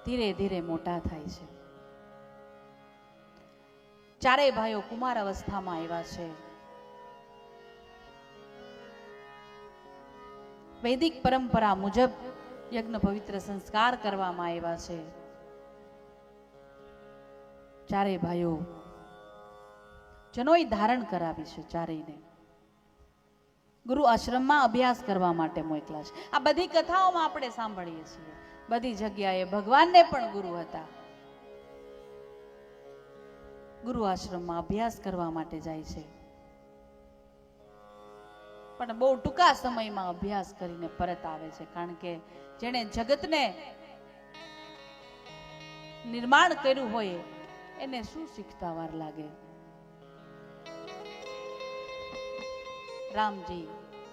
ધીરે ધીરે મોટા થાય છે. ચારેય ભાઈઓ કુમાર અવસ્થામાં આવ્યા છે. વૈદિક પરંપરા મુજબ યજ્ઞ પવિત્ર સંસ્કાર કરવામાં આવ્યા છે. ચારેય ભાઈઓ જનોઈ ધારણ કરાવી છે. ચારેયને ગુરુ આશ્રમમાં અભ્યાસ કરવા માટે મોકલા છે. આ બધી કથાઓમાં આપણે સાંભળીએ છીએ. બધી જગ્યાએ ભગવાનને પણ ગુરુ હતા. ગુરુ આશ્રમમાં અભ્યાસ કરવા માટે જાય છે, પણ બહુ ટૂંકા સમયમાં અભ્યાસ કરીને પરત આવે છે. કારણ કે જેણે જગતને નિર્માણ કર્યું હોય એને શું શીખતા વાર લાગે. રામજી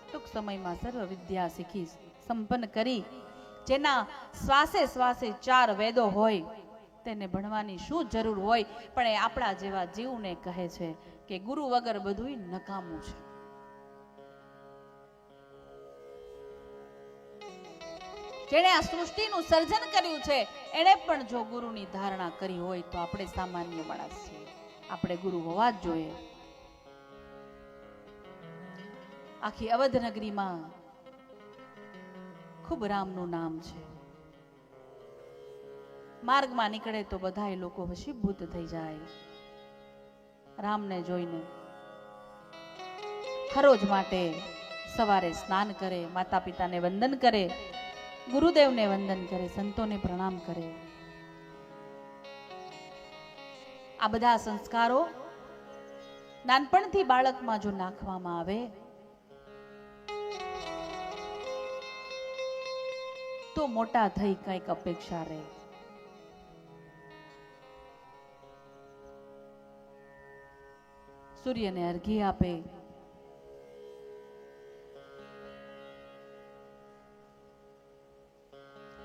ટૂંક સમયમાં સર્વ વિદ્યા શીખી સંપન્ન કરી, જેના શ્વાસે શ્વાસે 4 વેદો હોય તેને ભણવાની શું જરૂર હોય, પણ એ આપણા જેવા જીવને કહે છે કે ગુરુ વગર બધું નકામું છે. જેણે આ સૃષ્ટિનું સર્જન કર્યું છે એને પણ જો ગુરુની ધારણા કરી હોય તો આપણે સામાન્ય માણસ છીએ. આપણે ગુરુ હોવા જ જોઈએ. આખી અવધ નગરીમાં ખૂબ રામનું નામ છે. માર્ગમાં નીકળે તો બધા લોકો વશીભૂત થઈ જાય રામને જોઈને. હરોજ માટે સવારે સ્નાન કરે, માતા પિતાને વંદન કરે, ગુરુદેવને વંદન કરે, સંતોને પ્રણામ કરે. આ બધા સંસ્કારો નાનપણથી બાળકમાં જો નાખવામાં આવે તો મોટા થઈ કંઈક અપેક્ષા રહે. સૂર્યને અર્ઘ્ય આપે,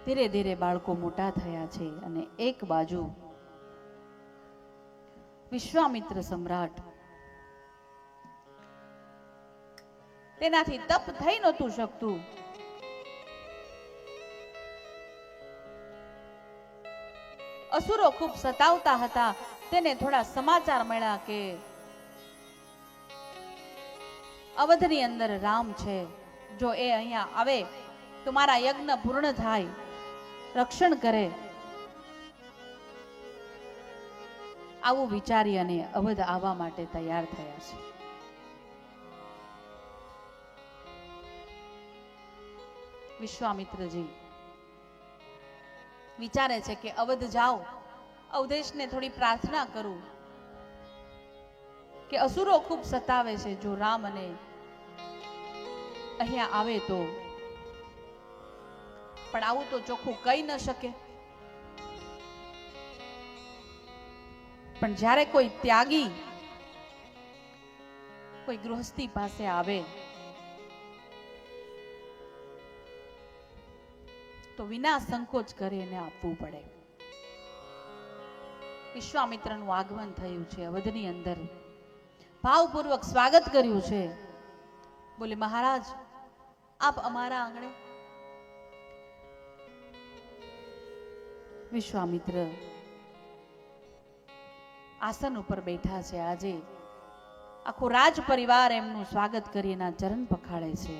ધીરે ધીરે બાળકો મોટા થયા છે. અને એક બાજુ વિશ્વામિત્ર સમ્રાટ, તેનાથી તપ થઈ નહોતું શકતું. અસુરો ખૂબ સતાવતા હતા. તેને થોડા સમાચાર મળ્યા કે અવધની અંદર રામ છે, જો એ અહીંયા આવે તો મારા યજ્ઞ પૂર્ણ થાય, રક્ષણ કરે. આવું વિચારી અને અવધ આવવા માટે તૈયાર થયા છે. વિશ્વામિત્રજી વિચારે છે કે અવધ જાઓ, અવધેશને થોડી પ્રાર્થના કરું કે અસુરો ખૂબ સતાવે છે, જો રામ અને અહીંયા આવે તો. પણ આવું તો ચોખ્ખું કહી ન શકે. પણ જ્યારે કોઈ ત્યાગી કોઈ ગૃહસ્થી પાસે આવે તો વિના સંકોચ કરી એને આપવું પડે. વિશ્વામિત્રનું આગમન થયું છે અવધની અંદર. ભાવપૂર્વક સ્વાગત કર્યું છે. બોલે મહારાજ, આપ અમારા આંગણે. વિશ્વામિત્ર આસન ઉપર બેઠા છે. આજે આખો રાજ પરિવાર એમનું સ્વાગત કરી એના ચરણ પખાડે છે.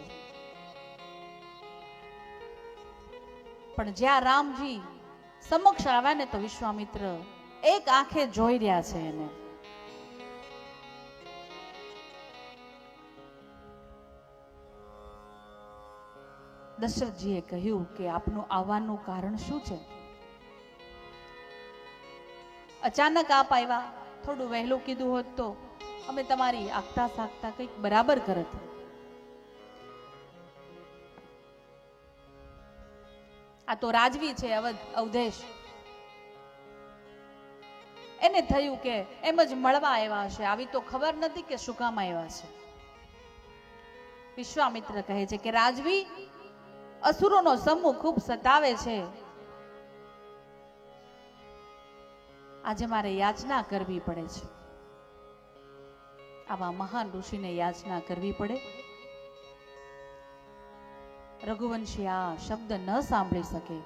પણ જ્યાં રામજી સમક્ષ આવ્યા ને તો વિશ્વામિત્ર એક આંખે જોઈ રહ્યા છે એને. દશરથજીએ કહ્યું કે આપનું આવવાનું કારણ શું છે? અચાનક આપ આવ્યા, થોડું વહેલું કીધું હોત તો અમે તમારી આગતા સાગતા કંઈક બરાબર કરત. આ તો રાજવી છે અવધેશ, એને થયું કે એમ જ મળવા આવ્યા હશે, આવી તો ખબર નથી કે શું કામ આવ્યા છે. વિશ્વામિત્ર કહે છે કે રાજવી, અસુરોનો સમૂહ ખૂબ સતાવે છે. આજે મારે યાચના કરવી પડે છે. આવા મહાન ઋષિને યાચના કરવી પડે. રઘુવંશી આ શબ્દ ન સાંભળી શકે.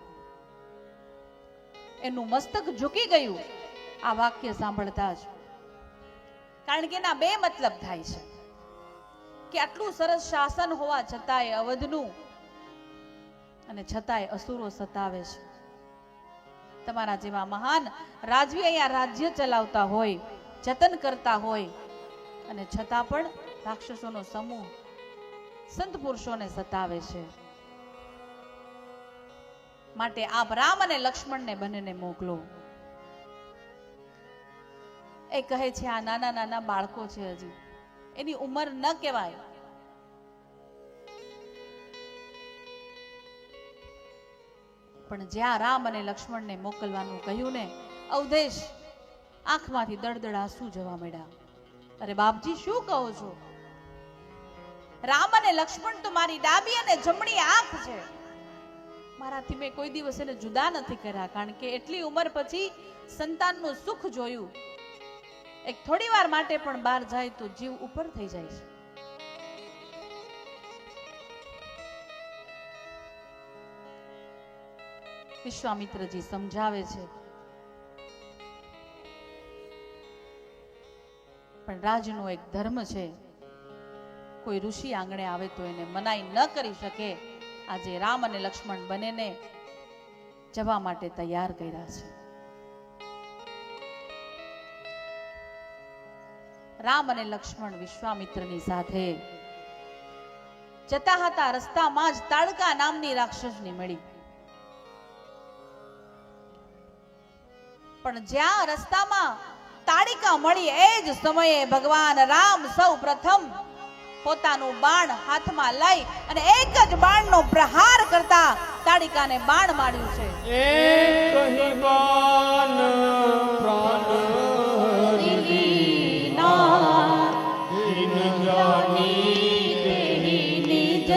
એનું મસ્તક ઝૂકી ગયું આ વાક્ય સાંભળતા જ. કારણ કે એના બે મતલબ થાય છે કે આટલું સરસ શાસન હોવા છતાંય અવધનું, અને છતાંય અસુરો સતાવે છે. તમારા જેવા મહાન રાજવી અહીંયા રાજ્ય ચલાવતા હોય, જતન કરતા હોય, અને છતાં પણ રાક્ષસોનો સમૂહ સંત પુરુષોને સતાવે છે. માટે આપ રામ અને લક્ષ્મણને બંનેને મોકલો. એ કહે છે આ નાના નાના બાળકો છે, હજી એની ઉંમર ન કહેવાય. પણ જ્યાં રામ અને લક્ષ્મણને મોકલવાનું કહ્યું ને, અવધેશ આંખમાંથી દળદળ આંસુ જવા મળ્યા. અરે બાપજી શું કહો છો? રામ અને લક્ષ્મણ તો મારી ડાબી અને જમણી આંખ છે. મારાથી મેં કોઈ દિવસ એને જુદા નથી કર્યા, કારણ કે એટલી ઉંમર પછી સંતાનનું સુખ જોયું. એક થોડી વાર માટે પણ બહાર જાય તો જીવ ઉપર થઈ જાય છે. વિશ્વામિત્રજી સમજાવે છે, પણ રાજનો એક ધર્મ છે, કોઈ ઋષિ આંગણે આવે તો એને મનાઈ ન કરી શકે. આજે રામ અને લક્ષ્મણ બંનેને જવા માટે તૈયાર કર્યા છે. રામ અને લક્ષ્મણ વિશ્વામિત્રની સાથે જતા હતા. રસ્તામાં જ તાડકા નામની રાક્ષસની મળી. પણ જ્યાં રસ્તામાં તાડિકા મળી એ જ સમયે ભગવાન રામ સૌ પ્રથમ પોતાનું બાણ હાથમાં લઈ અને એક જ બાણનો પ્રહાર કરતા તાડિકાને બાણ માર્યું છે. એક કહી બાણ પ્રાણ લીના દીન જાની તેરી નિજ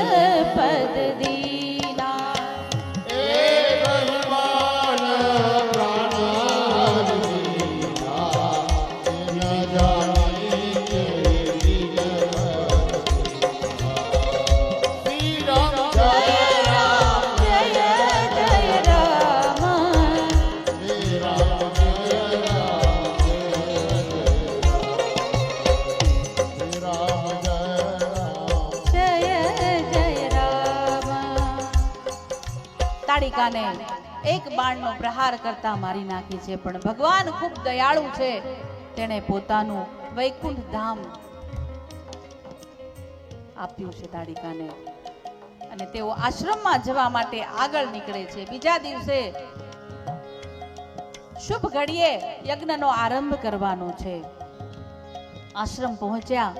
પદ દીના. એક કહી બાણ પ્રાણ દીના દીન જાની તેરી નિજ શ્રી રામ જય રામ જય જય રામ શ્રી રામ જય રામ શ્રી રામ જય જય જય રામ. તાડિકાને એક બાણનો પ્રહાર કરતા મારી નાખી છે, પણ ભગવાન ખૂબ દયાળુ છે. તેણે પોતાનું વૈકુંઠ ધામ આપ્યું છે તાડિકાને, અને તેઓ આશ્રમમાં જવા માટે આગળ નીકળે છે. બીજા દિવસે શુભ ઘડીએ યજ્ઞનો આરંભ કરવાનો છે. આશ્રમ પહોંચ્યા.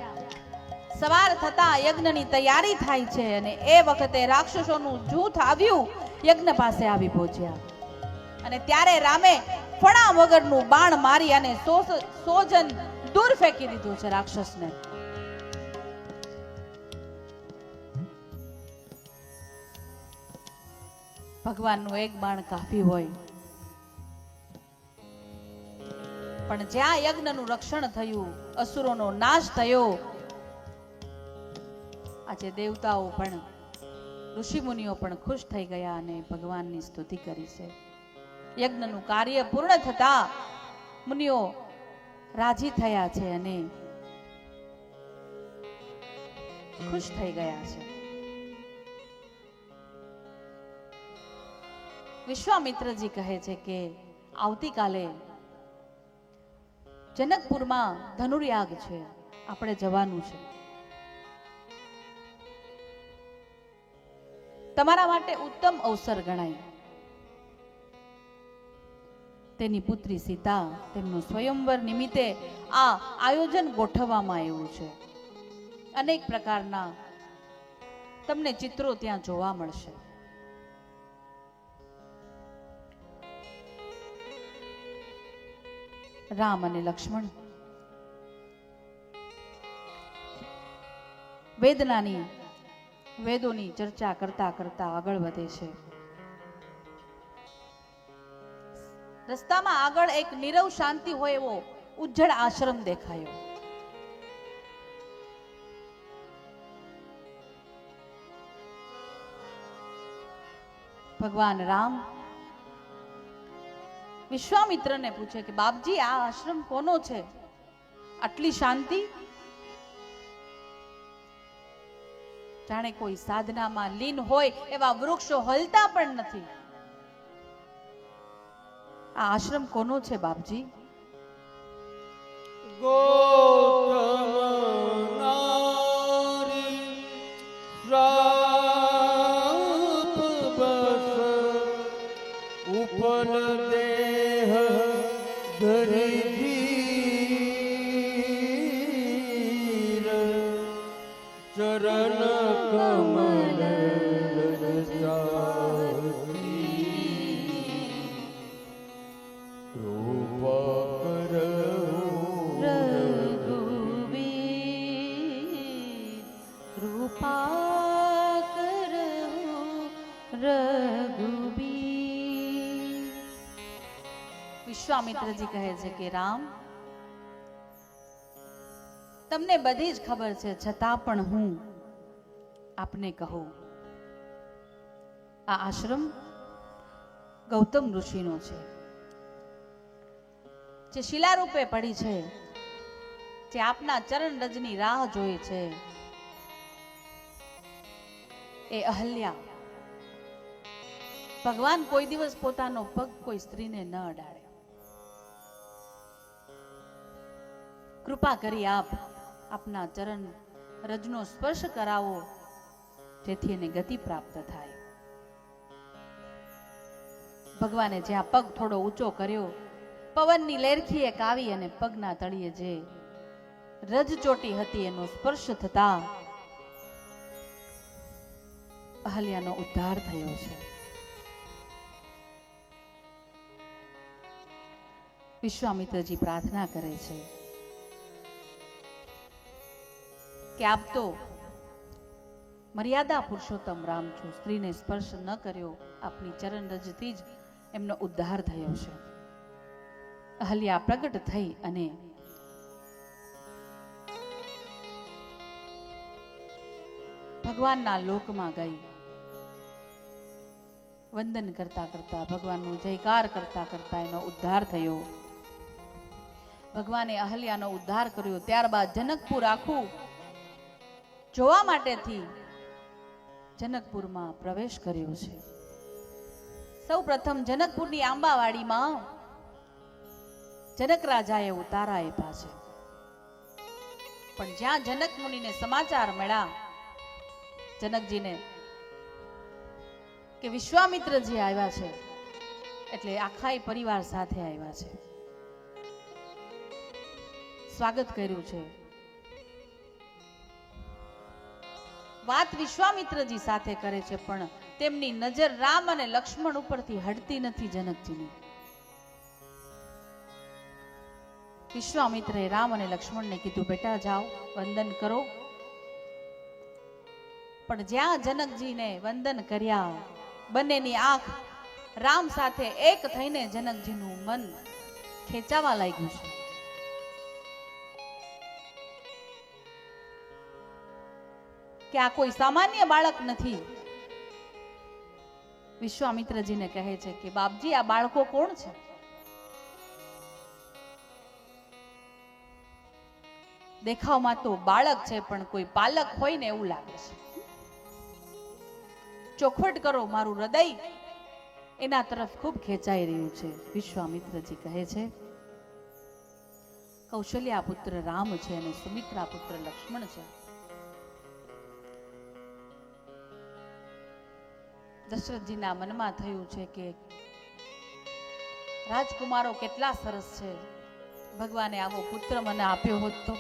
સવાર થતા યજ્ઞની તૈયારી થાય છે, અને એ વખતે રાક્ષસોનું જૂથ આવ્યું, યજ્ઞ પાસે આવી પહોંચ્યા. અને ત્યારે રામે ફણા વગરનું બાણ મારી અને સોજન દૂર ફેંકી દીધું છે રાક્ષસને. ભગવાનનું એક બાણ કાફી હોય, પણ જ્યાં યજ્ઞનું રક્ષણ થયું, અસુરોનો નાશ થયો, આજે દેવતાઓ પણ ઋષિ મુનિઓ પણ ખુશ થઈ ગયા અને ભગવાનની સ્તુતિ કરી છે. યજ્ઞનું કાર્ય પૂર્ણ થતા મુનિઓ રાજી થયા છે અને ખુશ થઈ ગયા છે. વિશ્વામિત્રજી કહે છે કે આવતીકાલે જનકપુરમાં ધનુર્યાગ છે, આપણે જવાનું છે. તમારા માટે ઉત્તમ અવસર ગણાય. તેની પુત્રી સીતા, તેમનું સ્વયંવર નિમિત્તે આ આયોજન ગોઠવવામાં આવ્યું છે. અનેક પ્રકારના તમને ચિત્રો ત્યાં જોવા મળશે. રામ અને લક્ષ્મણ વેદોની ચર્ચા કરતા કરતા આગળ વધે છે. રસ્તામાં આગળ એક નીરવ શાંતિ હોય એવો ઉજ્જડ આશ્રમ દેખાયો. ભગવાન રામ વિશ્વામિત્રને પૂછે કે બાપજી આ આશ્રમ કોનો છે? આટલી શાંતિ, જાણે કોઈ સાધનામાં લીન હોય એવા વૃક્ષો હલતા પણ નથી. આ આશ્રમ કોનો છે બાપજી? ગૌતમ નારી શ્રાપ બસ ઉપલ દેહ ધરી ધીર ચરણ કમલ વિશ્વામિત્રજી કહે છે કે રામ, તમને બધી જ ખબર છે, છતાં પણ હું આપને કહું, આ આશ્રમ ગૌતમ ઋષિનો છે, જે શિલા રૂપે પડી છે, જે આપના ચરણ રજની રાહ જોઈ છે. એ અહલ્યા, ભગવાન કોઈ દિવસ પોતાનો પગ કોઈ સ્ત્રીને ન અડાડે. કૃપા કરી આપ આપના ચરણ રજનો સ્પર્શ કરાવો, જેથી એને ગતિ પ્રાપ્ત થાય. ભગવાને જ્યાં પગ થોડો ઊંચો કર્યો, પવનની લેરખી એક આવી અને પગના તળિયે જે રજ ચોટી હતી એનો સ્પર્શ થતા અહલ્યાનો ઉદ્ધાર થયો છે. વિશ્વામિત્રજી પ્રાર્થના કરે છે કે આપ તો મર્યાદા પુરુષોત્તમ રામ છો, સ્ત્રીને સ્પર્શ ન કર્યો, આપની ચરણ રજથી જ એમનો ઉદ્ધાર થયો છે. અહલ્યા પ્રગટ થઈ અને ભગવાનના લોકમાં ગઈ. વંદન કરતા કરતા, ભગવાનનો જયકાર કરતા કરતા એનો ઉદ્ધાર થયો. ભગવાને અહલ્યાનો ઉદ્ધાર કર્યો. ત્યારબાદ જનકપુર આખું જોવા માટેથી જનકપુરમાં પ્રવેશ કર્યો છે. સૌ પ્રથમ જનકપુરની આંબાવાડીમાં જનક રાજાએ ઉતારા આપ્યા છે. પણ જ્યાં જનક મુનિને સમાચાર મળ્યા જનકજીને કે વિશ્વામિત્રજી આવ્યા છે, એટલે આખા પરિવાર સાથે આવ્યા છે, સ્વાગત કર્યું છે. વાત વિશ્વામિત્રજી સાથે કરે છે, પણ તેમની નજર રામ અને લક્ષ્મણ ઉપરથી હટતી નથી જનકજીની. વિશ્વામિત્રે રામ અને લક્ષ્મણને કીધું, બેટા જાઓ વંદન કરો. પણ જ્યાં જનકજીને વંદન કર્યા, બંનેની આંખ રામ સાથે એક થઈને જનકજીનું મન ખેંચાવા લાગ્યું છે. કે આ કોઈ સામાન્ય બાળક નથી. વિશ્વામિત્રજીને કહે છે કે બાપજી આ બાળકો કોણ છે? દેખાવમાં તો બાળક છે, પણ કોઈ પાલક હોય ને એવું લાગે છે. ચોખવટ કરો, મારું હૃદય એના તરફ ખૂબ ખેંચાઈ રહ્યું છે. વિશ્વામિત્રજી કહે છે કૌશલ્યા પુત્ર રામ છે અને સુમિત્રા પુત્ર લક્ષ્મણ છે. દશરથજીના મનમાં થયું છે કે રાજકુમારો કેટલા સરસ છે, ભગવાને આવો પુત્ર મને આપ્યો હોત તો.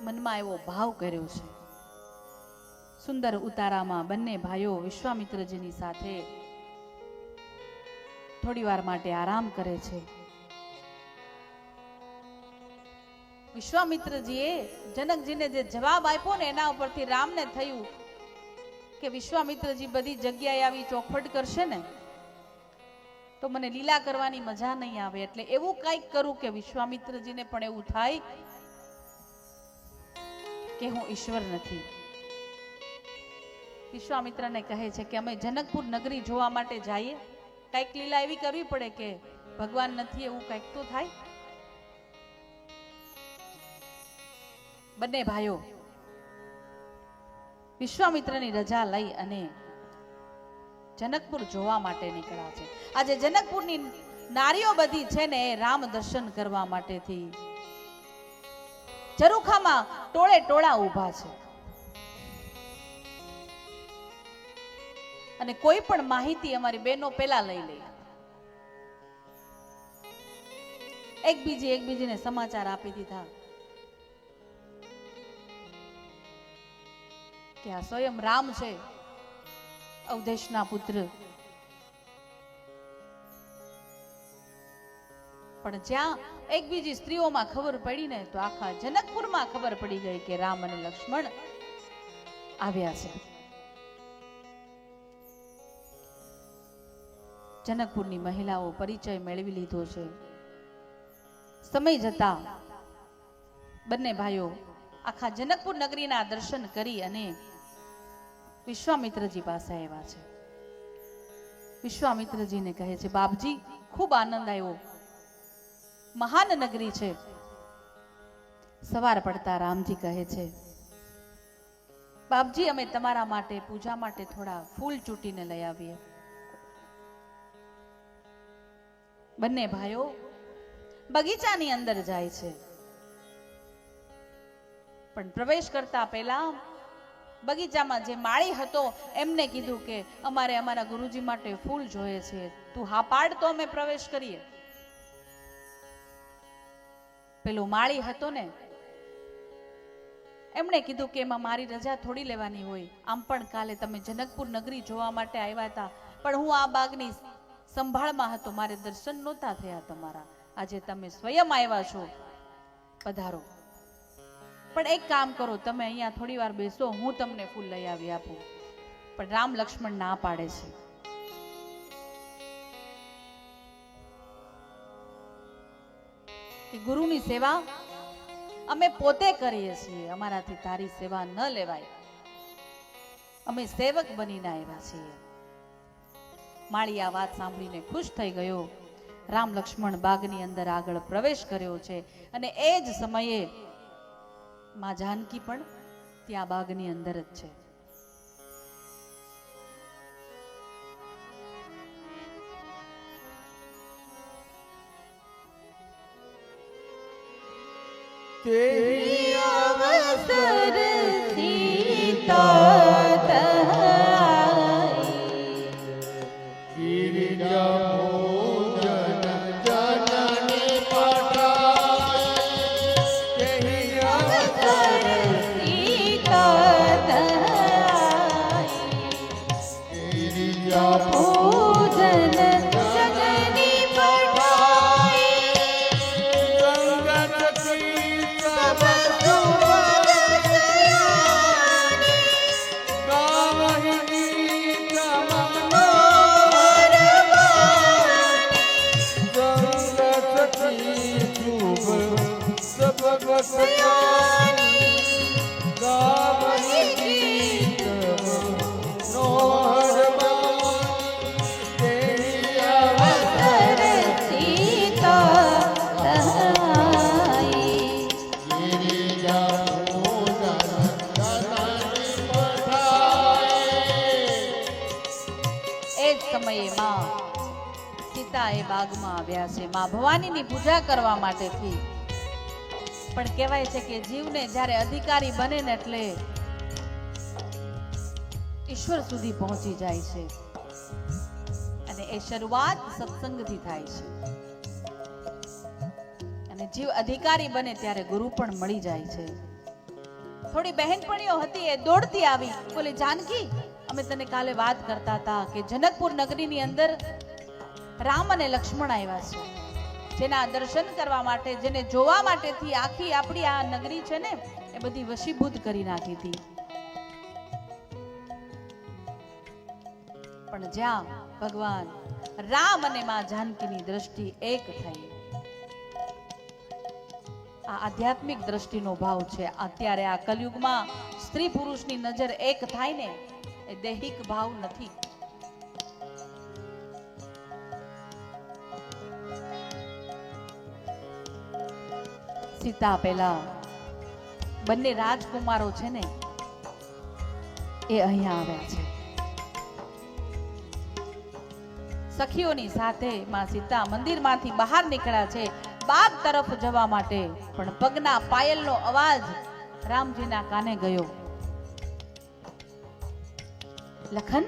મનમાં એવો ભાવ કર્યો છે. સુંદર ઉતારામાં બંને ભાઈઓ વિશ્વામિત્રજીની સાથે થોડી વાર માટે આરામ કરે છે. વિશ્વામિત્રજીએ જનકજીને જે જવાબ આપ્યો ને એના ઉપરથી રામને થયું કે વિશ્વામિત્રજી બધી જગ્યાએ આવી ચોખવટ કરશે ને તો મને લીલા કરવાની મજા નહીં આવે. એટલે એવું કંઈક કરું કે વિશ્વામિત્રજીને પણ એવું થાય કે હું ઈશ્વર નથી. વિશ્વામિત્રને કહે છે કે અમે જનકપુર નગરી જોવા માટે જઈએ. કઈક લીલા એવી કરવી પડે કે ભગવાન નથી એવું કઈક તો થાય. બંને ભાઈઓ વિશ્વામિત્રની રજા લઈ અને જનકપુર જોવા માટે નીકળ્યા છે. આજે જનકપુરની નારીઓ બધી છે ને એ રામ દર્શન કરવા માટેથી ઝરૂખામાં ટોળે ટોળા ઊભા છે અને કોઈ પણ માહિતી અમારી બહેનો પેલા લઈ લે, એકબીજીને સમાચાર આપી દીધા કે આ સ્વયં રામ છે, અવધેશના પુત્ર. પણ જ્યાં એકબીજી સ્ત્રીઓમાં ખબર પડી ને તો આખા જનકપુરમાં ખબર પડી ગઈ કે રામ અને લક્ષ્મણ આવ્યા છે. જનકપુરની મહિલાઓ પરિચય મેળવી લીધો છે. સમય જતા બંને ભાઈઓ આખા જનકપુર નગરીના દર્શન કરી અને વિશ્વામિત્રજી પાસે આવ્યા છે. વિશ્વામિત્રજીને કહે છે, બાપજી ખૂબ આનંદ આવ્યો, મહાન નગરી છે. સવાર પડતા રામજી કહે છે, બાપજી અમે તમારા માટે પૂજા માટે થોડા ફૂલ ચૂંટીને લઈ આવીએ. બંને ભાઈઓ બગીચાની અંદર જાય છે, પણ પ્રવેશ કરતા પહેલા બગીચામાં જે માળી હતો એમને કીધું કે અમારે અમારા ગુરુજી માટે ફૂલ જોઈએ છે, તું હા પાડ તો અમે પ્રવેશ કરીએ. પેલો માળી હતો ને એમણે કીધું કે એમાં મારી રજા થોડી લેવાની હોય, આમ પણ કાલે તમે જનકપુર નગરી જોવા માટે આવ્યા હતા, પણ હું આ બાગની સંભાળમાં હતો, મારે દર્શન નહોતા થયા તમારા. આજે તમે સ્વયં આવ્યા છો, પધારો. પણ એક કામ કરો, તમે અહીંયા થોડી વાર બેસો, હું તમને ફૂલ લઈ આવી આપું. પણ રામ લક્ષ્મણ ના પાડે છે. કે ગુરુની સેવા અમે પોતે કરીએ છીએ, અમારાથી તારી સેવા ન લેવાય, અમે સેવક બનીને આવ્યા છીએ. માળી આ વાત સાંભળીને ખુશ થઈ ગયો. રામ લક્ષ્મણ બાગની અંદર આગળ પ્રવેશ કર્યો છે અને એ જ સમયે માં જાનકી પણ ત્યાં બાગની અંદર જ છે. તેરી અવસર બાગમાં આવ્યા છે માં ભવાનીની પૂજા કરવા માટેથી. પણ કહેવાય છે કે જીવને જ્યારે અધિકારી બને ને એટલે ઈશ્વર સુધી પહોંચી જાય છે અને એ શરૂઆત સત્સંગથી થાય છે. અને જીવ અધિકારી બને ત્યારે ગુરુ પણ મળી જાય છે. થોડી બહેનપણીઓ હતી એ દોડતી આવી, બોલે જાનકી અમે તને કાલે વાત કરતા હતા કે જનકપુર નગરીની અંદર રામ અને લક્ષ્મણ આવ્યા છે, જેના દર્શન કરવા માટે, જેને જોવા માટેથી આખી આપણી આ નગરી છે ને એ બધી વશીભૂત કરી નાખી હતી. પણ જ્યાં ભગવાન રામ અને માં જાનકીની દ્રષ્ટિ એક થઈ, આ આધ્યાત્મિક દ્રષ્ટિનો ભાવ છે. અત્યારે આ કલયુગમાં સ્ત્રી પુરુષની નજર એક થાય ને એ દૈહિક ભાવ નથી. સીતા પહેલા બંને રાજકુમારો છે ને એ અહીંયા આવ્યા છે. સખીઓની સાથે માં સીતા મંદિરમાંથી બહાર નીકળ્યા છે બાગ તરફ જવા માટે, પણ પગના પાયલનો અવાજ રામજીના કાને ગયો. લખન,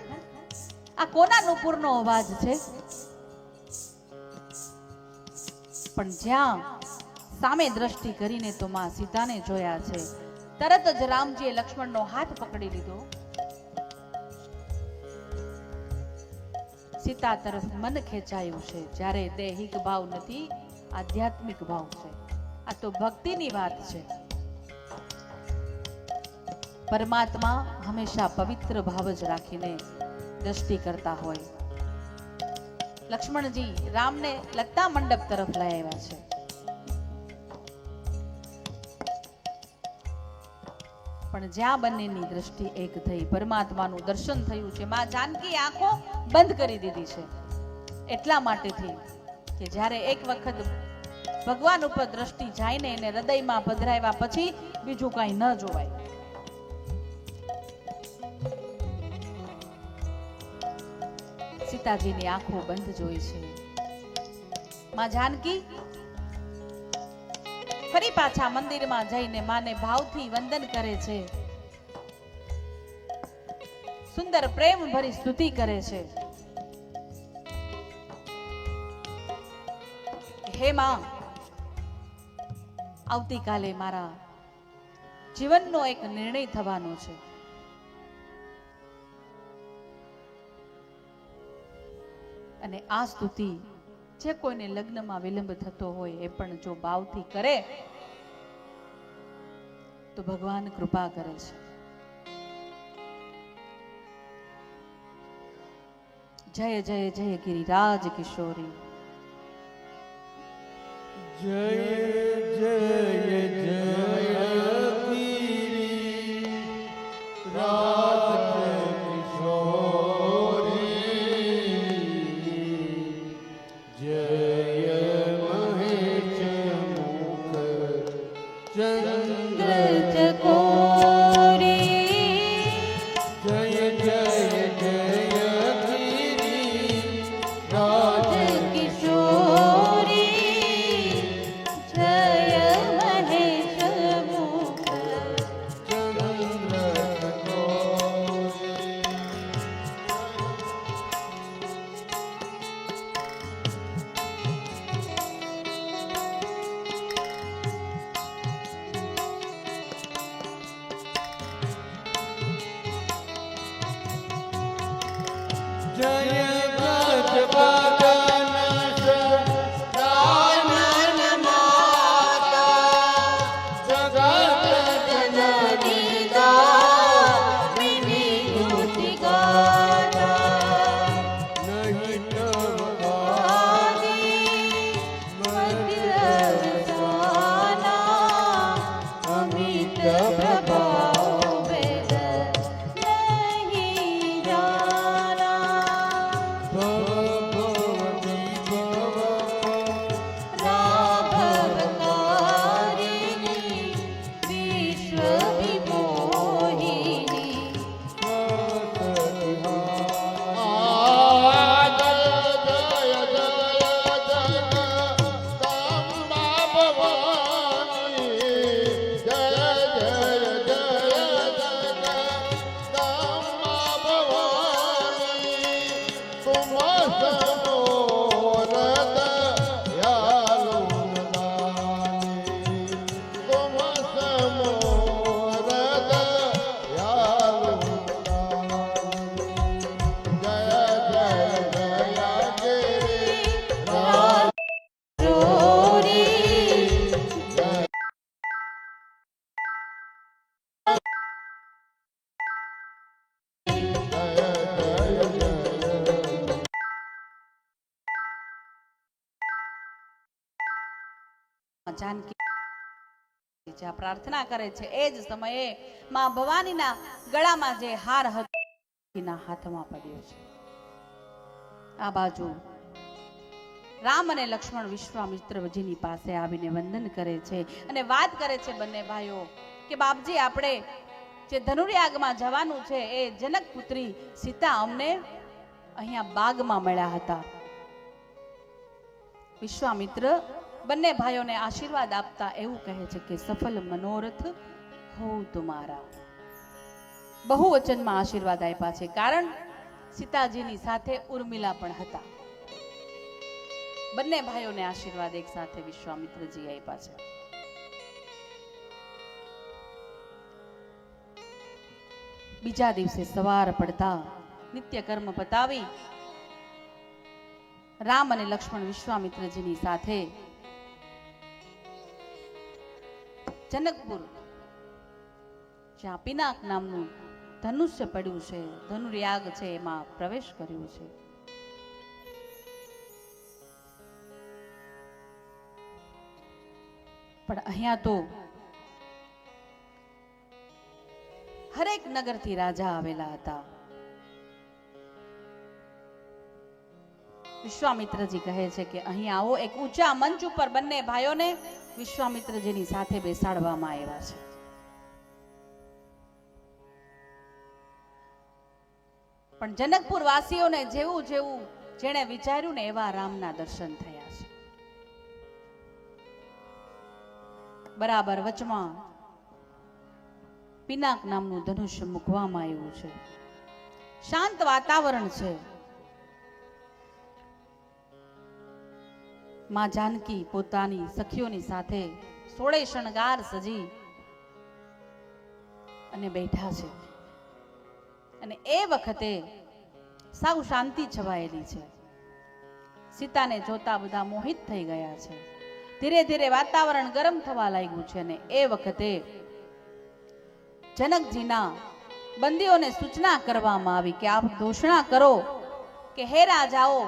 આ કોના નુપુરનો અવાજ છે? પણ જ્યાં સામે દ્રષ્ટિ કરીને તો માં સીતાને જોયા છે. તરત જ રામજીએ લક્ષ્મણનો હાથ પકડી લીધો. સીતા તરફ મન ખેંચાયું છે. જ્યારે દૈહિક ભાવ નથી, આધ્યાત્મિક ભાવ છે. આ તો ભક્તિની વાત છે. પરમાત્મા હંમેશા પવિત્ર ભાવ જ રાખીને દ્રષ્ટિ કરતા હોય. લક્ષ્મણજી રામને લતા મંડપ તરફ લઈ આવ્યા છે. પણ જ્યાં બંનેની દ્રષ્ટિ એક થઈ, પરમાત્માનું દર્શન થયું છે. માં જાનકી આંખો બંધ કરી દીધી છે એટલા માટેથી કે જ્યારે એક વખત ભગવાન ઉપર દ્રષ્ટિ જાય ને એને હૃદયમાં પધરાવ્યા પછી બીજું કાંઈ ન જોવાય. સીતાજીની આંખો બંધ જોઈ છે. માં જાનકી ફરી પાછા મંદિરમાં જઈને માને ભાવથી વંદન કરે છે. સુંદર પ્રેમ ભરી સ્તુતિ કરે છે. હે માં, આવતીકાલે મારા જીવનનો એક નિર્ણય થવાનો છે. અને આ સ્તુતિ જે કોઈને લગ્નમાં વિલંબ થતો હોય એ પણ જો ભાવથી કરે તો ભગવાન કૃપા કરે છે. જય જય જય ગિરિરાજ કિશોરી. જય જય જય જાનકી જ્યાં પ્રાર્થના કરે છે એ જ સમયે માં ભવાનીના ગળામાં જે હાર હતો એના હાથમાં પડ્યો છે. આ બાજુ રામ અને લક્ષ્મણ વિશ્વામિત્રજીની પાસે આવીને વંદન કરે છે અને વાત કરે છે બંને ભાઈઓ કે બાપજી, આપણે જે ધનુર્યાગમાં જવાનું છે એ જનક પુત્રી સીતા અમને અહીંયા બાગમાં મળ્યા હતા. વિશ્વામિત્ર બંને ભાઈઓને આશીર્વાદ આપતા એવું કહે છે કે સફલ મનોરથ હો તુમારા. બહુવચનમાં આશીર્વાદ આપ્યા છે, કારણ સીતાજીની સાથે ઉર્મિલા પણ હતા. બંને ભાઈઓને આશીર્વાદ એક સાથે વિશ્વામિત્રજી આપ્યા છે. બીજા દિવસે સવાર પડતા નિત્ય કર્મ પતાવી રામ અને લક્ષ્મણ વિશ્વામિત્રજીની સાથે જનકપુર, જ્યાં પિનાક નામનું ધનુષ્ય પડ્યું છે, ધનુર્યાગ છે, એમાં પ્રવેશ કર્યો છે. પણ અહીંયા તો હરેક નગરથી રાજા આવેલા હતા. વિશ્વામિત્રજી કહે છે કે અહીં આવો. એક ઊંચા મંચ ઉપર બંને ભાઈઓને વિશ્વામિત્રજીની સાથે બેસાડવામાં આવ્યા છે. પણ જનકપુર વાસીઓને જેવું જેવું જેણે વિચાર્યું ને એવા રામના દર્શન થયા છે. બરાબર વચમાં પિનાક નામનું ધનુષ્ય મૂકવામાં આવ્યું છે. શાંત વાતાવરણ છે. માં જાનકી પોતાની સખીઓની સાથે સોળે શણગાર સજી અને બેઠા છે. અને એ વખતે સાવ શાંતિ છવાયેલી છે. સીતાને જોતા બધા મોહિત થઈ ગયા છે. ધીરે ધીરે વાતાવરણ ગરમ થવા લાગ્યું છે. અને એ વખતે જનકજીના બંદીઓને સૂચના કરવામાં આવી કે આપ ઘોષણા કરો કે હે રાજાઓ,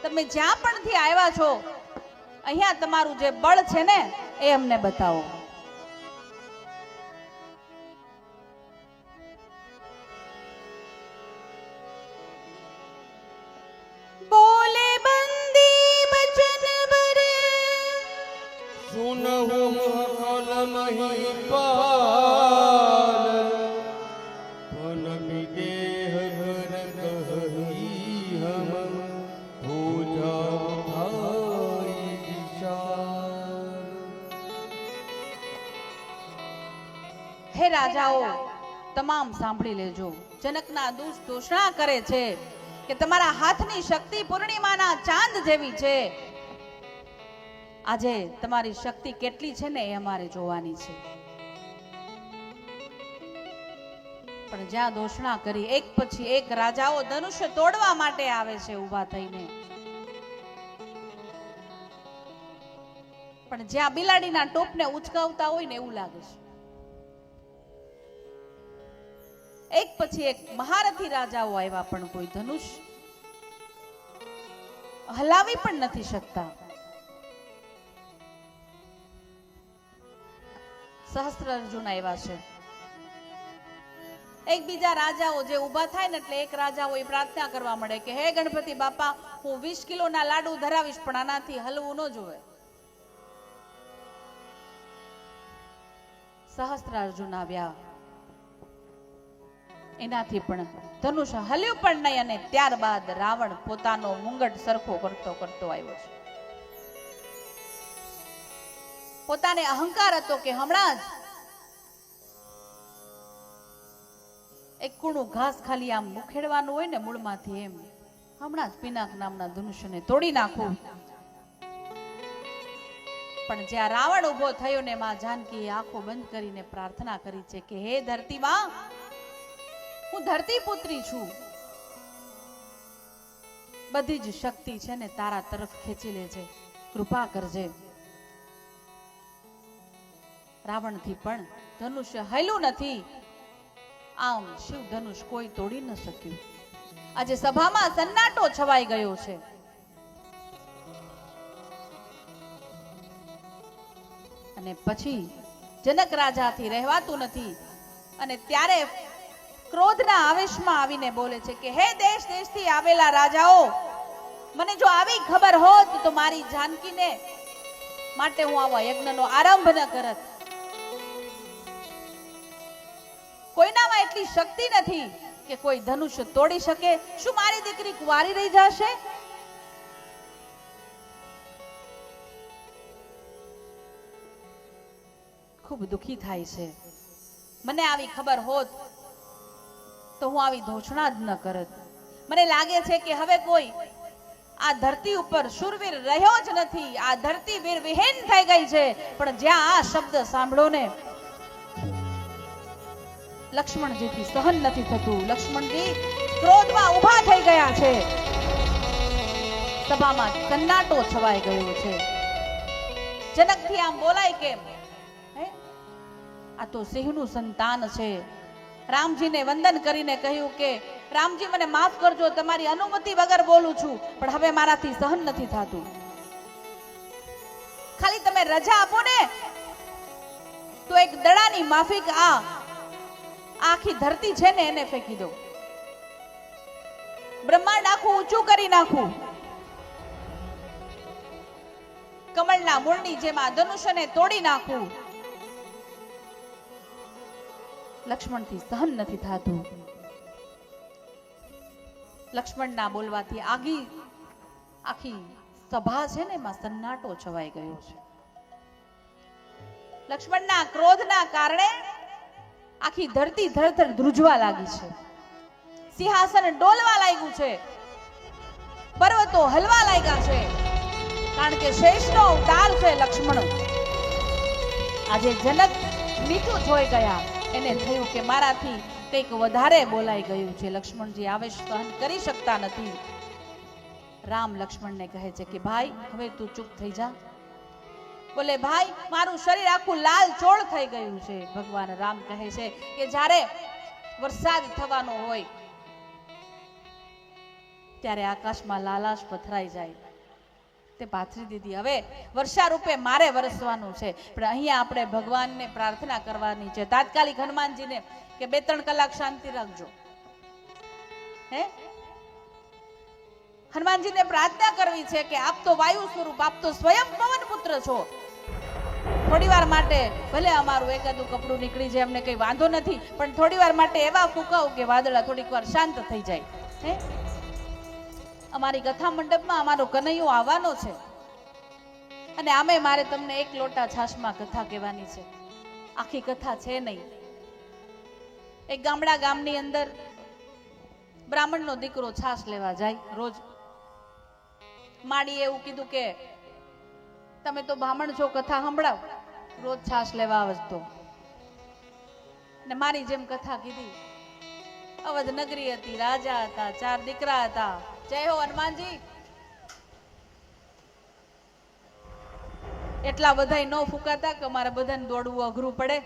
તમે જ્યાં પણથી આવ્યા છો, અહીંયા તમારું જે બળ છે ને એ અમને બતાવો. બોલે બંદી બચન ભરે સુનહું અકલ મહિપાલ પનમી દેહ ઘર કહી હમ હો જાઓ ભાઈ વિશાલ. હે રાજાઓ, તમામ સાંભળી લેજો. જનકના દૂષ ઘોષણા કરે છે કે તમારા હાથની શક્તિ પૂર્ણિમાના ચાંદ જેવી છે. આજે તમારી શક્તિ કેટલી છે ને એ અમારે જોવાની છે. પણ જ્યાં ઘોષણા કરી એક પછી એક રાજાઓ ધનુષ્ય તોડવા માટે આવે છે ઊભા થઈને. પણ જ્યાં બિલાડીના ટોપને ઉચકાવતા હોય ને એવું લાગે છે. એક પછી એક મહારથી રાજાઓ આવ્યા, પણ કોઈ ધનુષ હલાવી પણ નથી શકતા. સહસ્ત્ર અર્જુન આવ્યા છે. એક બીજા રાજાઓ જે ઊભા થાય ને એટલે એક રાજાઓ એ પ્રાર્થના કરવા મળે કે હે ગણપતિ બાપા, હું 20 કિલોના લાડુ ધરાવીશ, પણ આનાથી હલવું ન જોવે. સહસ્ત્ર અર્જુન આવ્યા, એનાથી પણ ધનુષ હલ્યું પણ નહીં. અને ત્યારબાદ રાવણ પોતાનો મુંગટ સરખો કરતો કરતો આવ્યો છે. પોતાને અહંકાર હતો કે હમણાં જ એક કુણું ઘાસ ખાલી આમ મુખેડવાનું હોય ને મૂળમાંથી, એમ હમણાં જ પિનાક નામના ધનુષ્યને તોડી નાખું. પણ જ્યાં રાવણ ઉભો થયો ને માં જાનકી આંખો બંધ કરીને પ્રાર્થના કરી છે કે હે ધરતી માં, હું ધરતી પુત્રી છું, બધી જ શક્તિ છે ને તારા તરફ ખેંચી લેજે, કૃપા કરજે. રાવણથી પણ ધનુષ્ય હલ્યું નથી. આમ શિવ ધનુષ કોઈ તોડી ન શક્યું. આજે સભામાં સન્નાટો છવાઈ ગયો છે. અને પછી જનક રાજાથી રહેવાતું નથી. અને ત્યારે ક્રોધના આવેશમાં આવીને બોલે છે કે હે દેશ દેશથી આવેલા રાજાઓ, મને જો આવી ખબર હોત તો મારી જાનકીને માટે હું આવા યજ્ઞનો આરંભ ન કરત. કોઈનામાં એટલી શક્તિ નથી કે કોઈ ધનુષ્ય તોડી શકે. શું મારી દીકરી કુંવારી રહી જશે? ખૂબ દુખી થાય છે. મને આવી ખબર હોત તો હું આવી ઘોષણા જ ન કરત. મને લાગે છે કે હવે કોઈ આ ધરતી ઉપર શૂરવીર રહ્યો જ નથી. આ ધરતી વીર વિહીન થઈ ગઈ છે. પણ જ્યાં આ શબ્દ સાંભળો ને, લક્ષ્મણજીથી સહન નથી થતું. લક્ષ્મણજી ક્રોધમાં ઊભા થઈ ગયા છે. સભામાં સન્નાટો છવાઈ ગયો છે. જનકથી આમ બોલાય કેમ? આ તો સિંહનું સંતાન છે. રામજીને વંદન કરીને કહ્યું કે રામજી મને માફ કરજો, તમારી અનુમતિ વગર બોલું છું, પણ હવે મારાથી સહન નથી થતું. ખાલી તમે રજા આપો ને તો એક દડાની માફિક આ આખી ધરતી છે ને એને ફેંકી દો. બ્રહ્માંડ આખું ઊંચું કરી નાખું. કમળના મૂળની જેમ આ ધનુષ્યને તોડી નાખું. લક્ષ્મણથી સહન નથી થતું. લક્ષ્મણના બોલવાથી આખી સભા છે ને એમાં સન્નાટો છવાઈ ગયો છે. લક્ષ્મણના ક્રોધના કારણે આખી ધરતી ધરધર ધ્રુજવા લાગી છે. સિંહાસન ડોલવા લાગ્યું છે. પર્વતો હલવા લાગ્યા છે. કારણ કે શેષનો અવતાર છે લક્ષ્મણ. આજે જનક મીઠું જોઈ ગયા. એને થયું કે મારાથી કંઈક વધારે બોલાઈ ગયું છે. લક્ષ્મણજી આવેશ સહન કરી શકતા નથી. રામ લક્ષ્મણને કહે છે કે ભાઈ હવે તું ચૂપ થઈ જા. બોલે ભાઈ મારું શરીર આખું લાલ ચોળ થઈ ગયું છે. ભગવાન રામ કહે છે કે જ્યારે વરસાદ થવાનો હોય ત્યારે આકાશમાં લાલાશ પથરાઈ જાય તે પાથરી દીધી. હવે વર્ષા રૂપે મારે વરસવાનું છે. પણ અહીંયા આપણે ભગવાનને પ્રાર્થના કરવાની છે તાત્કાલિક હનુમાનજીને કે 2-3 કલાક શાંતિ રાખજો. હે હનુમાનજીને પ્રાર્થના કરવી છે કે આપ તો વાયુ સ્વરૂપ, આપ તો સ્વયં પવન પુત્ર છો. થોડી વાર માટે ભલે અમારું એકાદું કપડું નીકળી જાય, અમને કઈ વાંધો નથી, પણ થોડી વાર માટે એવા ફૂંકાવ કે વાદળા થોડીક વાર શાંત થઈ જાય. હે અમારી કથા મંડપમાં અમારો કનૈયો આવવાનો છે અને આમે મારે તમને 1 લોટા છાશમાં કથા કહેવાની છે. આખી કથા છે નહીં. એક ગામની અંદર બ્રાહ્મણનો દીકરો છાશ લેવા જાય. રોજ માડીએ એવું કીધું કે તમે તો બ્રાહ્મણ છો, કથા સંભળાવ. રોજ છાશ લેવા આવતો ને મારી જેમ કથા કીધી. અવધ નગરી હતી, રાજા હતા, 4 દીકરા હતા. જય હો હનુમાનજી. એટલા બધાય ન ફૂંકાતા કે અમારે બધાને દોડવું અઘરું પડે.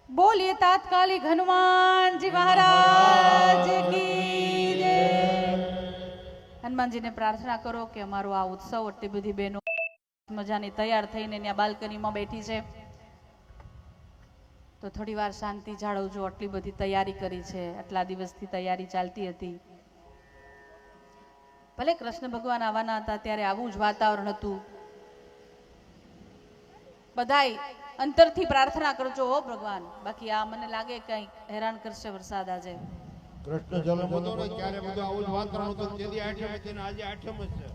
બોલીએ તાત્કાલિક હનુમાનજી મહારાજ કી જય. હનુમાનજીને પ્રાર્થના કરો કે અમારો આ ઉત્સવ, એટલી બધી બહેનો મજાની તૈયાર થઈને ત્યાં બાલ્કનીમાં બેઠી છે તો થોડી વાર શાંતિ જાળવજો. આટલી બધી તૈયારી કરી છે, આટલા દિવસથી તૈયારી ચાલતી હતી. ભલે કૃષ્ણ ભગવાન આવવાના હતા ત્યારે આવું જ વાતાવરણ હતું. બધાય અંતરથી પ્રાર્થના કરજો હો ભગવાન, બાકી આ મને લાગે કઈ હેરાન કરશે વરસાદ આજે. કૃષ્ણ જન્મ હતો ને ત્યારે બધું આવું જ વાતાવરણ હતું. તેથી આઠમ હતી ને આજે આઠમ જ છે.